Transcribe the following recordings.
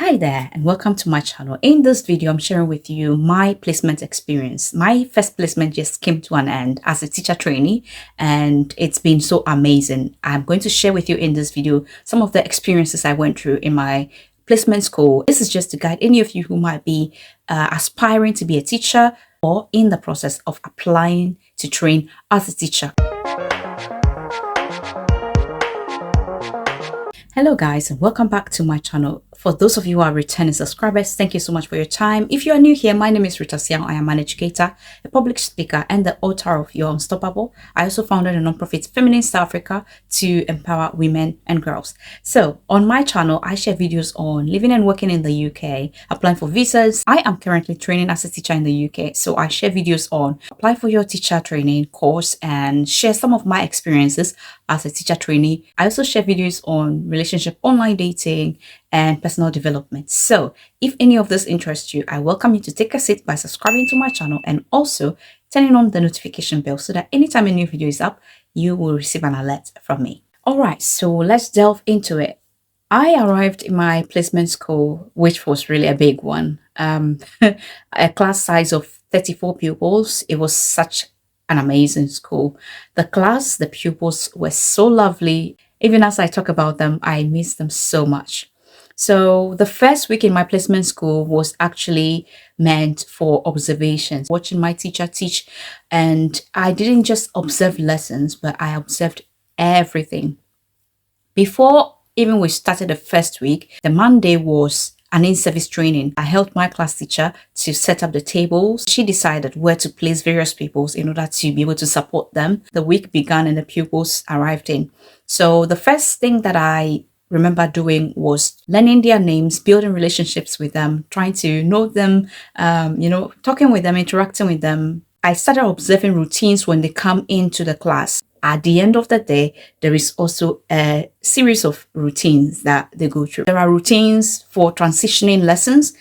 Hi there and welcome to my channel. In this video, I'm sharing with you my placement experience. My first placement just came to an end as a teacher trainee and it's been so amazing. I'm going to share with you in this video some of the experiences I went through in my placement school. This is just to guide any of you who might be aspiring to be a teacher or in the process of applying to train as a teacher. Hello guys and welcome back to my channel. For those of you who are returning subscribers, thank you so much for your time. If you are new here, my name is Rita Siang. I am an educator, a public speaker, and the author of You're Unstoppable. I also founded a nonprofit Feminine South Africa to empower women and girls. So on my channel, I share videos on living and working in the UK, applying for visas. I am currently training as a teacher in the UK, so I share videos on apply for your teacher training course and share some of my experiences as a teacher trainee. I also share videos on relationship, online dating, and personal development. So if any of this interests you, I welcome you to take a seat by subscribing to my channel and also turning on the notification bell so that anytime a new video is up, you will receive an alert from me. All right, so let's delve into it. I arrived in my placement school, which was really a big one. A class size of 34 pupils. It was such an amazing school. The class, the pupils were so lovely. Even as I talk about them, I miss them so much. So the first week in my placement school was actually meant for observations, watching my teacher teach. And I didn't just observe lessons, but I observed everything. Before even we started the first week, the Monday was an in-service training. I helped my class teacher to set up the tables. She decided where to place various pupils in order to be able to support them. The week began and the pupils arrived in. So the first thing that I remember doing was learning their names, building relationships with them, trying to know them, talking with them, interacting with them. I started observing routines when they come into the class. At the end of the day, there is also a series of routines that they go through. There are routines for transitioning lessons.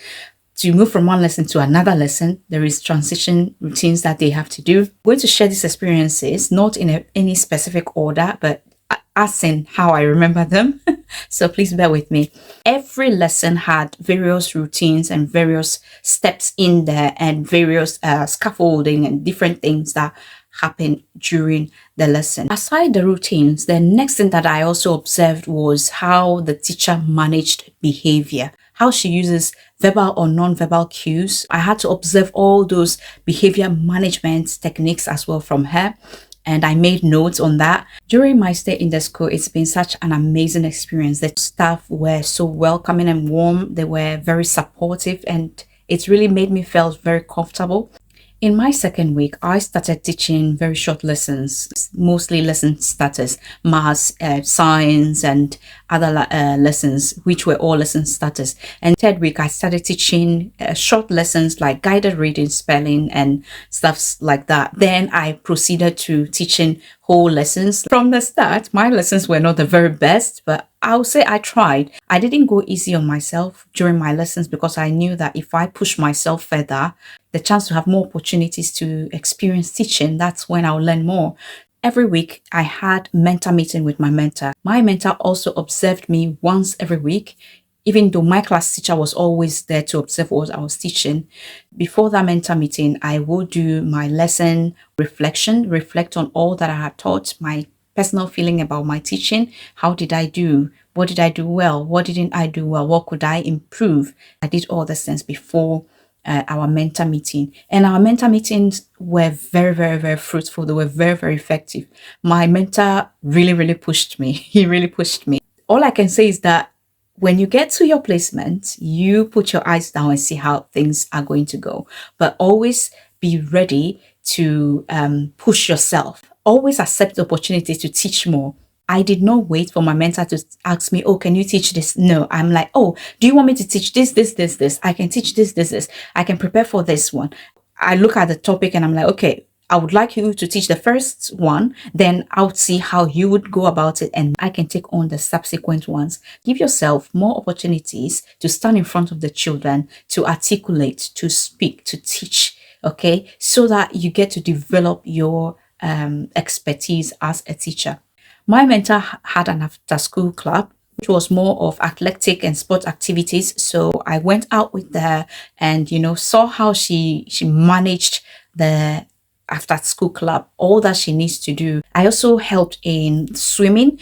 To move from one lesson to another lesson, there is transition routines that they have to do. I'm going to share these experiences, not in any specific order, but as in how I remember them. So please bear with me. Every lesson had various routines and various steps in there and various scaffolding and different things that happen during the lesson. Aside the routines, the next thing that I also observed was how the teacher managed behavior, how she uses verbal or non-verbal cues. I had to observe all those behavior management techniques as well from her. And I made notes on that. During my stay in the school, it's been such an amazing experience. The staff were so welcoming and warm. They were very supportive and it really made me feel very comfortable. In my second week, I started teaching very short lessons, mostly lesson starters, maths, science, and other lessons, which were all lesson starters. And third week, I started teaching short lessons like guided reading, spelling, and stuff like that. Then I proceeded to teaching whole lessons. From the start, my lessons were not the very best, but I'll say I tried. I didn't go easy on myself during my lessons because I knew that if I push myself further, the chance to have more opportunities to experience teaching, that's when I'll learn more. Every week, I had mentor meeting with my mentor. My mentor also observed me once every week, even though my class teacher was always there to observe what I was teaching. Before that mentor meeting, I would do my lesson reflection, reflect on all that I had taught, my personal feeling about my teaching. How did I do? What did I do well? What didn't I do well? What could I improve? I did all these things before our mentor meeting, and our mentor meetings were very, very, very fruitful. They were very, very effective. My mentor really pushed me. He really pushed me. All I can say is that when you get to your placement, you put your eyes down and see how things are going to go, but always be ready to push yourself. Always accept the opportunity to teach more. I did not wait for my mentor to ask me, oh, can you teach this? No, I'm like, oh, do you want me to teach this? I can teach this. I can prepare for this one. I look at the topic and I'm like, okay, I would like you to teach the first one. Then I'll see how you would go about it and I can take on the subsequent ones. Give yourself more opportunities to stand in front of the children, to articulate, to speak, to teach, okay? So that you get to develop your expertise as a teacher. My mentor had an after-school club which was more of athletic and sport activities. So I went out with her and, saw how she managed the after school club, all that she needs to do. I also helped in swimming.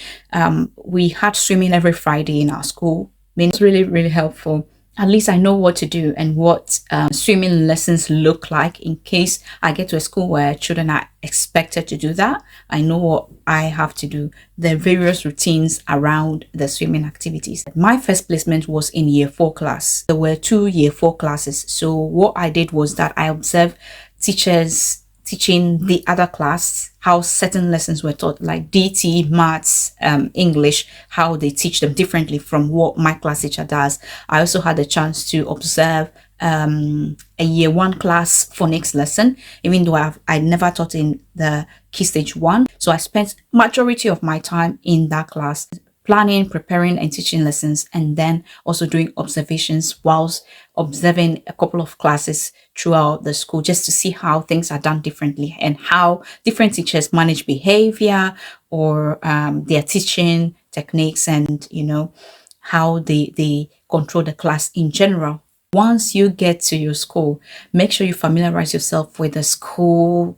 We had swimming every Friday in our school. I mean, it's really, really helpful. At least I know what to do and what swimming lessons look like in case I get to a school where children are expected to do that. I know what I have to do, the various routines around the swimming activities. My first placement was in year 4 class. There were 2 year 4 classes. So what I did was that I observed teachers teaching the other class how certain lessons were taught, like DT, maths, English, how they teach them differently from what my class teacher does. I also had the chance to observe a year 1 class phonics lesson, even though I never taught in the key stage 1. So I spent majority of my time in that class, planning, preparing and teaching lessons, and then also doing observations whilst observing a couple of classes throughout the school, just to see how things are done differently and how different teachers manage behavior or their teaching techniques, and how they control the class in general. Once you get to your school, make sure you familiarize yourself with the school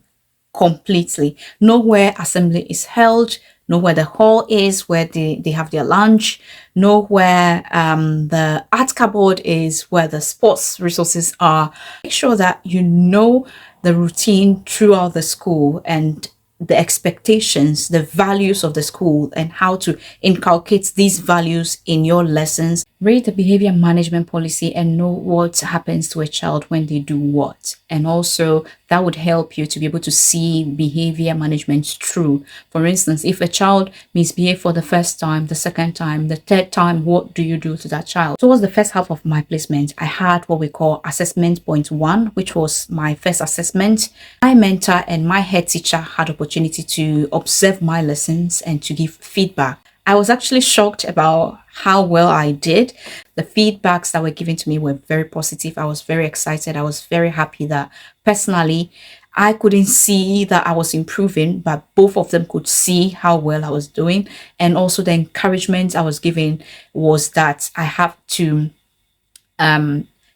completely. Know where assembly is held, know where the hall is, where they have their lunch, know where the art cupboard is, where the sports resources are. Make sure that you know the routine throughout the school and the expectations, the values of the school, and how to inculcate these values in your lessons. Read the behavior management policy and know what happens to a child when they do what. And also that would help you to be able to see behavior management through. For instance, if a child misbehaves for the first time, the second time, the third time, what do you do to that child? Towards the first half of my placement, I had what we call assessment point 1, which was my first assessment. My mentor and my head teacher had opportunity to observe my lessons and to give feedback. I was actually shocked about how well I did. The feedbacks that were given to me were very positive. I was very excited. I was very happy that personally, I couldn't see that I was improving, but both of them could see how well I was doing. And also the encouragement I was given was that I have to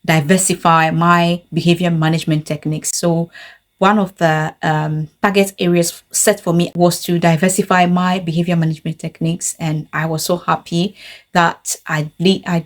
diversify my behavior management techniques. So one of the target areas set for me was to diversify my behavior management techniques, and I was so happy that I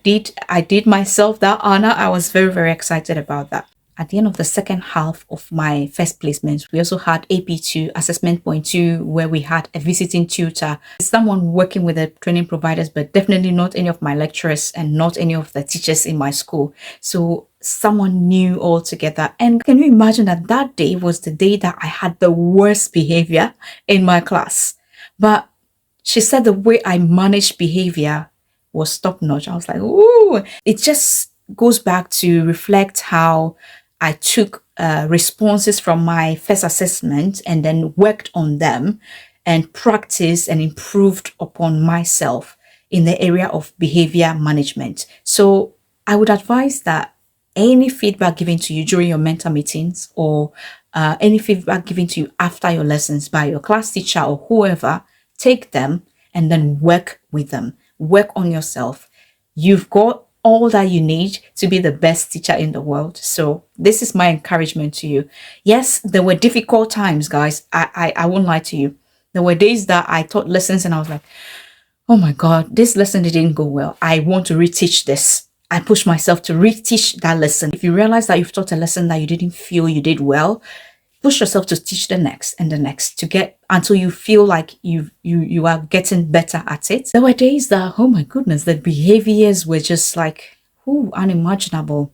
did myself that honor. I was very, very excited about that. At the end of the second half of my first placement, we also had AP2, assessment point 2, where we had a visiting tutor, someone working with the training providers, but definitely not any of my lecturers and not any of the teachers in my school. So someone new altogether. And can you imagine that that day was the day that I had the worst behavior in my class? But she said the way I managed behavior was top notch. I was like, ooh, it just goes back to reflect how I took responses from my first assessment and then worked on them and practiced and improved upon myself in the area of behavior management. So I would advise that any feedback given to you during your mentor meetings or any feedback given to you after your lessons by your class teacher or whoever, take them and then work with them. Work on yourself. You've got all that you need to be the best teacher in the world. So this is my encouragement to you. Yes, there were difficult times, guys. I won't lie to you. There were days that I taught lessons and I was like, oh my God, this lesson didn't go well. I want to reteach this. I push myself to reteach that lesson. If you realize that you've taught a lesson that you didn't feel you did well, push yourself to teach the next and the next to get until you feel like you are getting better at it. There were days that, oh my goodness, the behaviors were just like, unimaginable.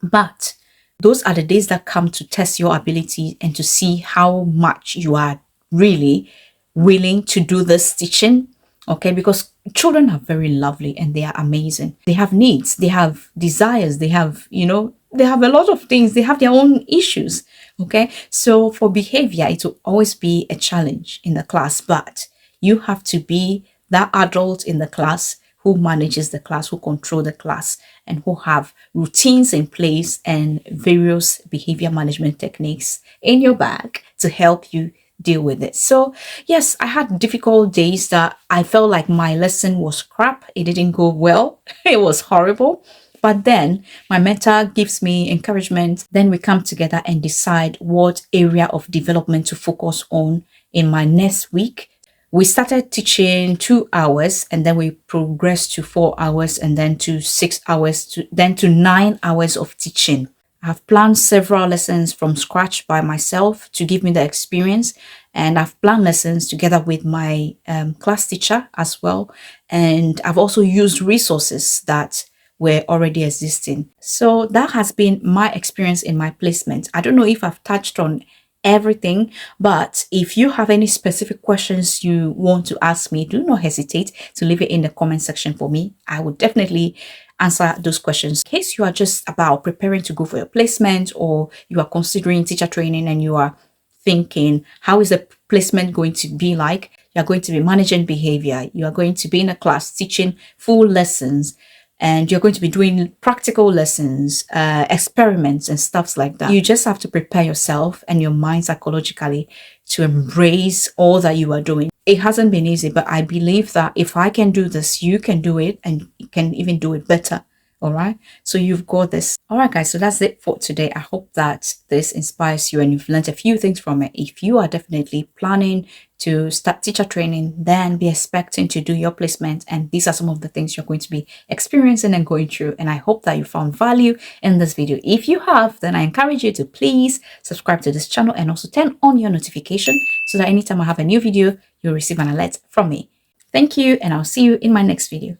But those are the days that come to test your ability and to see how much you are really willing to do this teaching. Okay, because children are very lovely and they are amazing. They have needs, they have desires, they have, they have a lot of things. They have their own issues. Okay, so for behavior, it will always be a challenge in the class, but you have to be that adult in the class who manages the class, who control the class, and who have routines in place and various behavior management techniques in your bag to help you deal with it. So yes, I had difficult days that I felt like my lesson was crap. It didn't go well. It was horrible. But then my mentor gives me encouragement. Then we come together and decide what area of development to focus on in my next week. We started teaching 2 hours, and then we progressed to 4 hours, and then to 6 hours, then to 9 hours of teaching. I've planned several lessons from scratch by myself to give me the experience, and I've planned lessons together with my class teacher as well. And I've also used resources that were already existing. So that has been my experience in my placement. I don't know if I've touched on everything, but if you have any specific questions you want to ask me, do not hesitate to leave it in the comment section for me. I will definitely answer those questions. In case you are just about preparing to go for your placement, or you are considering teacher training and you are thinking, how is the placement going to be like? You're going to be managing behavior. You are going to be in a class teaching full lessons, and you're going to be doing practical lessons, experiments and stuff like that. You just have to prepare yourself and your mind psychologically to embrace all that you are doing. It hasn't been easy, but I believe that if I can do this, you can do it, and you can even do it better. All right, so you've got this. All right, guys, so that's it for today. I hope that this inspires you and you've learned a few things from it. If you are definitely planning to start teacher training, then be expecting to do your placement, and these are some of the things you're going to be experiencing and going through. And I hope that you found value in this video. If you have, then I encourage you to please subscribe to this channel and also turn on your notification so that anytime I have a new video, you'll receive an alert from me. Thank you, and I'll see you in my next video.